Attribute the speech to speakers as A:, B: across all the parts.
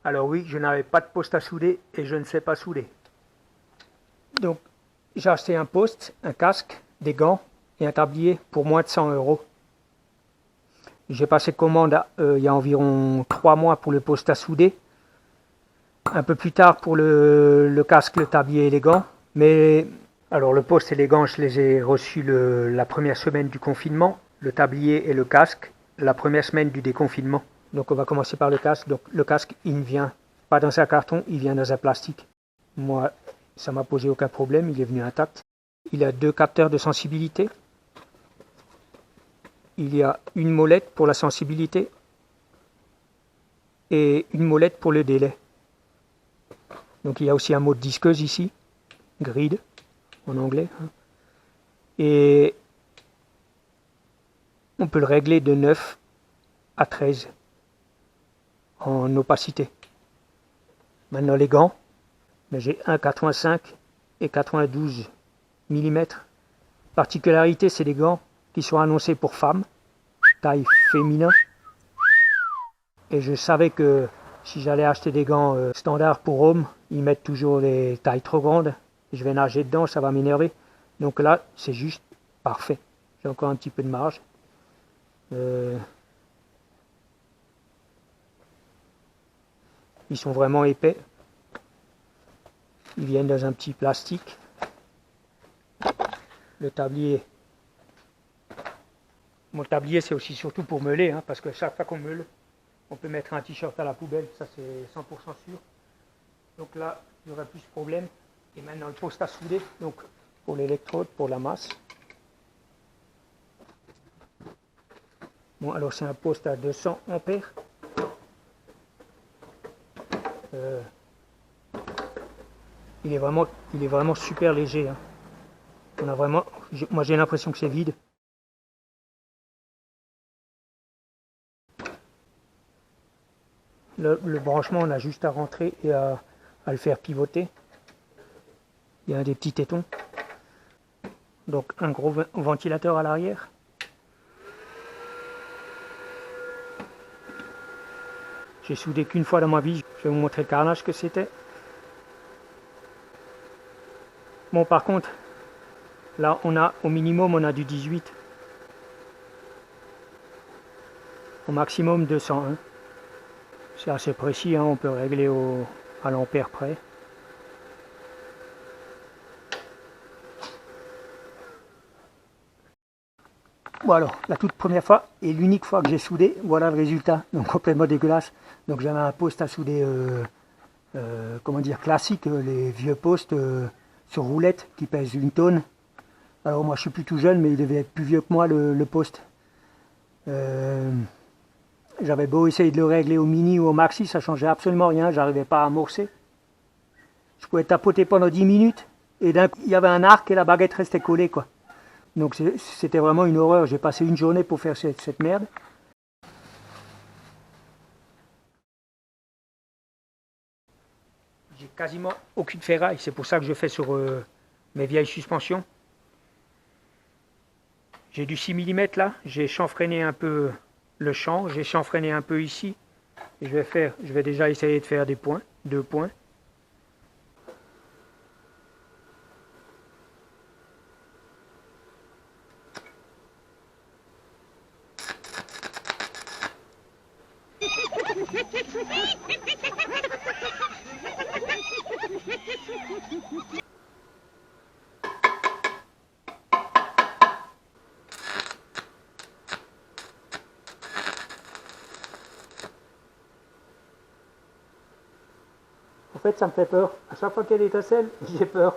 A: Alors oui, je n'avais pas de poste à souder et je ne sais pas souder. Donc j'ai acheté un poste, un casque, des gants et un tablier pour moins de 100 €. J'ai passé commande il y a environ 3 mois pour le poste à souder. Un peu plus tard pour le casque, le tablier et les gants. Mais alors le poste et les gants, je les ai reçus la première semaine du confinement. Le tablier et le casque, la première semaine du déconfinement. Donc on va commencer par le casque. Donc le casque, il ne vient pas dans un carton, il vient dans un plastique. Moi, ça m'a posé aucun problème, il est venu intact. Il a 2 capteurs de sensibilité. Il y a une molette pour la sensibilité et une molette pour le délai. Donc il y a aussi un mode disqueuse ici, grid en anglais. Et on peut le régler de 9 à 13 en opacité. Maintenant les gants, j'ai 1,85 et 92 mm. Particularité, c'est des gants qui sont annoncés pour femmes, taille féminin. Et je savais que si j'allais acheter des gants standards pour hommes, ils mettent toujours des tailles trop grandes. Je vais nager dedans, ça va m'énerver. Donc là, c'est juste parfait. J'ai encore un petit peu de marge. Ils sont vraiment épais. Ils viennent dans un petit plastique. Le tablier. Mon tablier, c'est aussi surtout pour meuler, parce que chaque fois qu'on meule, on peut mettre un t-shirt à la poubelle, ça c'est 100% sûr. Donc là, il n'y aurait plus de problème. Et maintenant le poste à souder, donc pour l'électrode, pour la masse. Bon, alors c'est un poste à 200 ampères. Il est vraiment super léger. On a vraiment, moi j'ai l'impression que c'est vide. Le branchement, on a juste à rentrer et à le faire pivoter. Il y a des petits tétons. Donc un gros ventilateur à l'arrière. J'ai soudé qu'une fois dans ma vie. Je vais vous montrer le carnage que c'était. Bon, par contre, là au minimum on a du 18. Au maximum 201. C'est assez précis, on peut régler à l'ampère près. Bon alors, la toute première fois et l'unique fois que j'ai soudé, voilà le résultat, donc complètement dégueulasse. Donc j'avais un poste à souder, comment dire, classique, les vieux postes sur roulette qui pèsent 1 tonne. Alors moi je suis plus tout jeune, mais il devait être plus vieux que moi le poste. J'avais beau essayer de le régler au mini ou au maxi, ça changeait absolument rien, j'arrivais pas à amorcer. Je pouvais tapoter pendant 10 minutes, et d'un coup, il y avait un arc et la baguette restait collée, quoi. Donc c'était vraiment une horreur, j'ai passé une journée pour faire cette merde. J'ai quasiment aucune ferraille, c'est pour ça que je fais sur mes vieilles suspensions. J'ai du 6 mm là, j'ai chanfreiné un peu le champ, j'ai chanfreiné un peu ici. Et je vais déjà essayer de faire des points, 2 points. En fait, ça me fait peur. À chaque fois qu'il y a des étincelles, j'ai peur.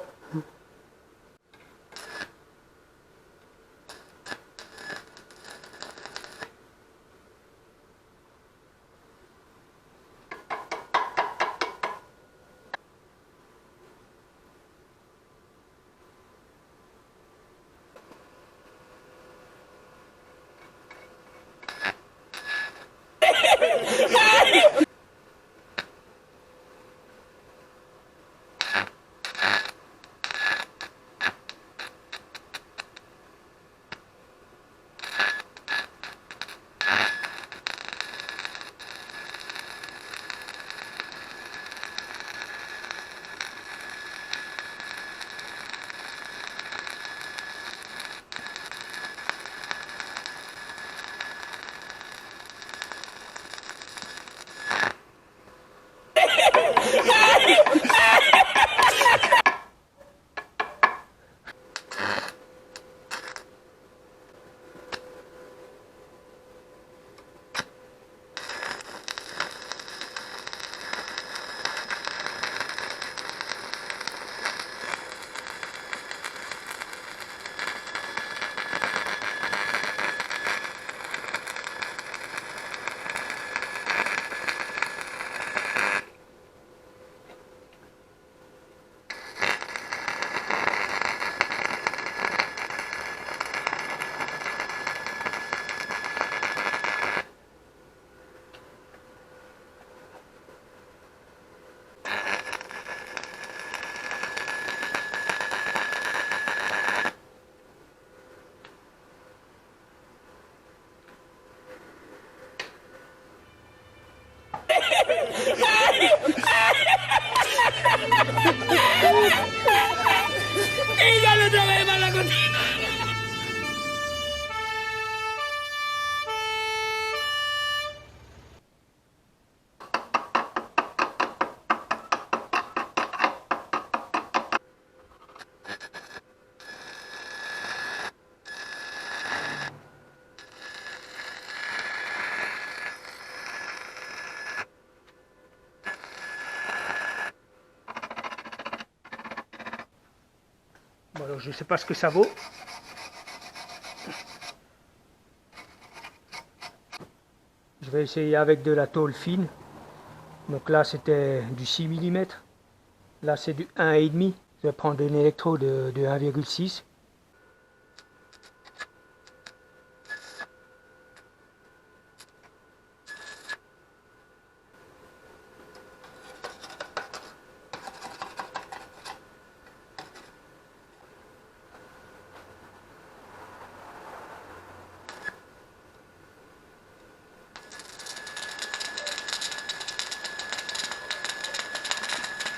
A: Bon, alors je ne sais pas ce que ça vaut. Je vais essayer avec de la tôle fine. Donc là c'était du 6 mm. Là c'est du 1,5. Je vais prendre un électrode de 1,6.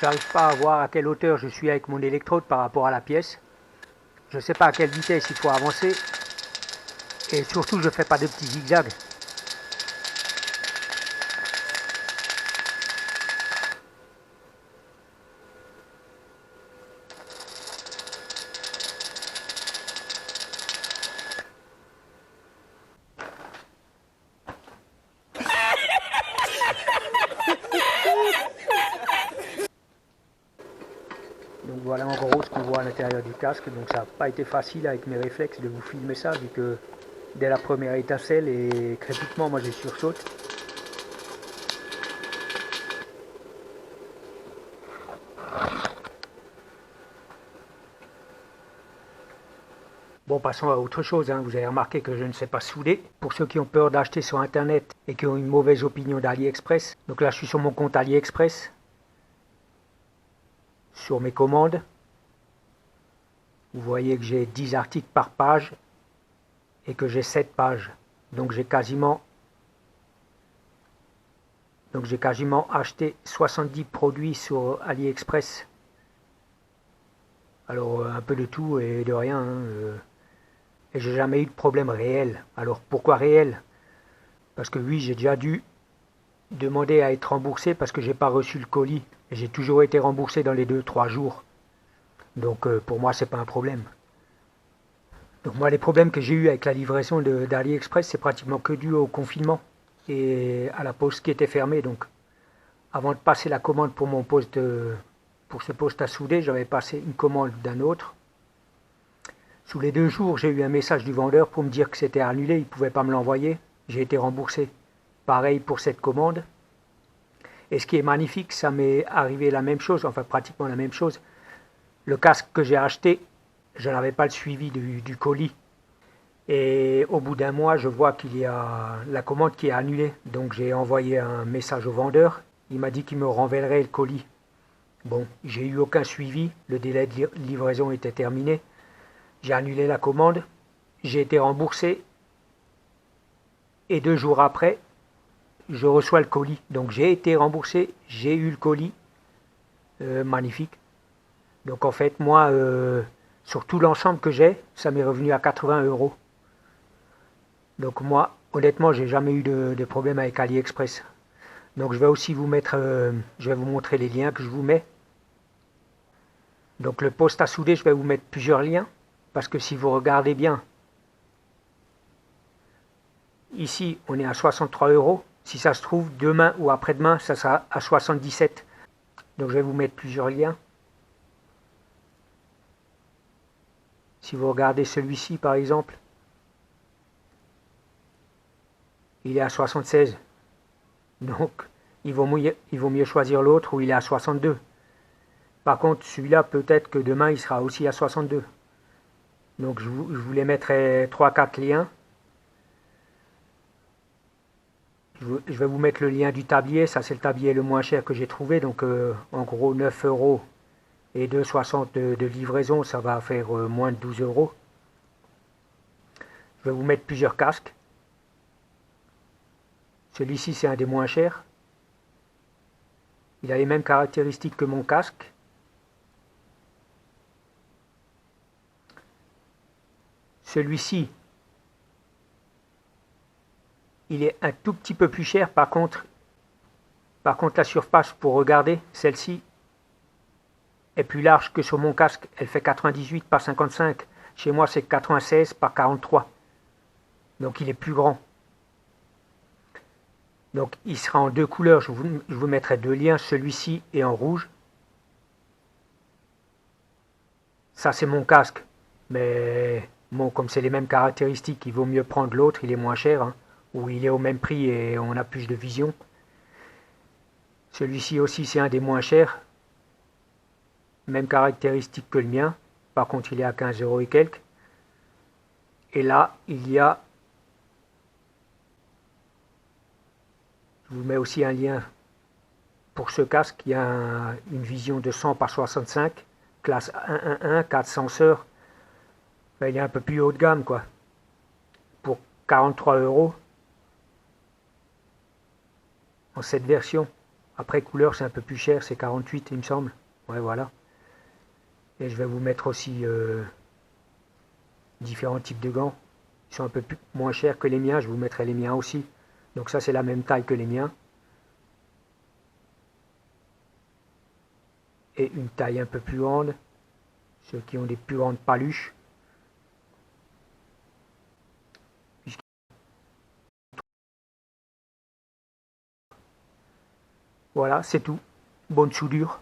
A: J'arrive pas à voir à quelle hauteur je suis avec mon électrode par rapport à la pièce. Je ne sais pas à quelle vitesse il faut avancer. Et surtout je ne fais pas de petits zigzags. Donc voilà en gros ce qu'on voit à l'intérieur du casque. Donc ça n'a pas été facile avec mes réflexes de vous filmer ça, vu que dès la première étincelle et crépitement, moi j'ai sursaute. Bon, passons à autre chose, hein. Vous avez remarqué que je ne sais pas souder. Pour ceux qui ont peur d'acheter sur internet et qui ont une mauvaise opinion d'AliExpress, donc là je suis sur mon compte AliExpress, sur mes commandes. Vous voyez que j'ai 10 articles par page et que j'ai 7 pages. Donc j'ai quasiment acheté 70 produits sur AliExpress. Alors un peu de tout et de rien, hein. Et j'ai jamais eu de problème réel. Alors pourquoi réel? Parce que oui, j'ai déjà dû demander à être remboursé parce que j'ai pas reçu le colis. Et j'ai toujours été remboursé dans les 2-3 jours. Donc pour moi, c'est pas un problème. Donc moi, les problèmes que j'ai eu avec la livraison d'AliExpress, c'est pratiquement que dû au confinement et à la poste qui était fermée. Donc avant de passer la commande pour mon poste, pour ce poste à souder, j'avais passé une commande d'un autre. Sous les 2 jours, j'ai eu un message du vendeur pour me dire que c'était annulé, il ne pouvait pas me l'envoyer. J'ai été remboursé. Pareil pour cette commande. Et ce qui est magnifique, ça m'est arrivé la même chose, enfin pratiquement la même chose. Le casque que j'ai acheté, je n'avais pas le suivi du colis. Et au bout d'un mois, je vois qu'il y a la commande qui est annulée. Donc j'ai envoyé un message au vendeur. Il m'a dit qu'il me renverrait le colis. Bon, j'ai eu aucun suivi. Le délai de livraison était terminé. J'ai annulé la commande, j'ai été remboursé et 2 jours après, je reçois le colis. Donc j'ai été remboursé, j'ai eu le colis, magnifique. Donc en fait, moi, sur tout l'ensemble que j'ai, ça m'est revenu à 80 €. Donc moi, honnêtement, j'ai jamais eu de problème avec AliExpress. Donc je vais aussi vous mettre, je vais vous montrer les liens que je vous mets. Donc le poste à souder, je vais vous mettre plusieurs liens. Parce que si vous regardez bien, ici on est à 63 €. Si ça se trouve, demain ou après-demain, ça sera à 77. Donc je vais vous mettre plusieurs liens. Si vous regardez celui-ci par exemple, il est à 76. Donc il vaut mieux choisir l'autre où il est à 62. Par contre, celui-là, peut-être que demain il sera aussi à 62. Donc je vous les mettrai 3-4 liens. Je vais vous mettre le lien du tablier. Ça, c'est le tablier le moins cher que j'ai trouvé. Donc en gros 9 € et 2,60 € de livraison. Ça va faire moins de 12 €. Je vais vous mettre plusieurs casques. Celui-ci, c'est un des moins chers. Il a les mêmes caractéristiques que mon casque. Celui-ci, il est un tout petit peu plus cher. Par contre, la surface pour regarder, celle-ci est plus large que sur mon casque. Elle fait 98 par 55. Chez moi, c'est 96 par 43. Donc, il est plus grand. Donc, il sera en 2 couleurs. Je vous mettrai 2 liens. Celui-ci est en rouge. Ça, c'est mon casque. Mais bon, comme c'est les mêmes caractéristiques, il vaut mieux prendre l'autre, il est moins cher, hein, ou il est au même prix et on a plus de vision. Celui-ci aussi, c'est un des moins chers. Même caractéristique que le mien. Par contre, il est à 15 € et quelques. Et là, il y a... Je vous mets aussi un lien pour ce casque. Il y a une vision de 100 par 65, classe 111, 4 senseurs. Enfin, il est un peu plus haut de gamme, quoi. Pour 43 € en cette version. Après, couleur, c'est un peu plus cher. C'est 48, il me semble. Ouais, voilà. Et je vais vous mettre aussi différents types de gants. Ils sont un peu moins chers que les miens. Je vous mettrai les miens aussi. Donc ça, c'est la même taille que les miens. Et une taille un peu plus grande. Ceux qui ont des plus grandes paluches. Voilà, c'est tout. Bonne soudure.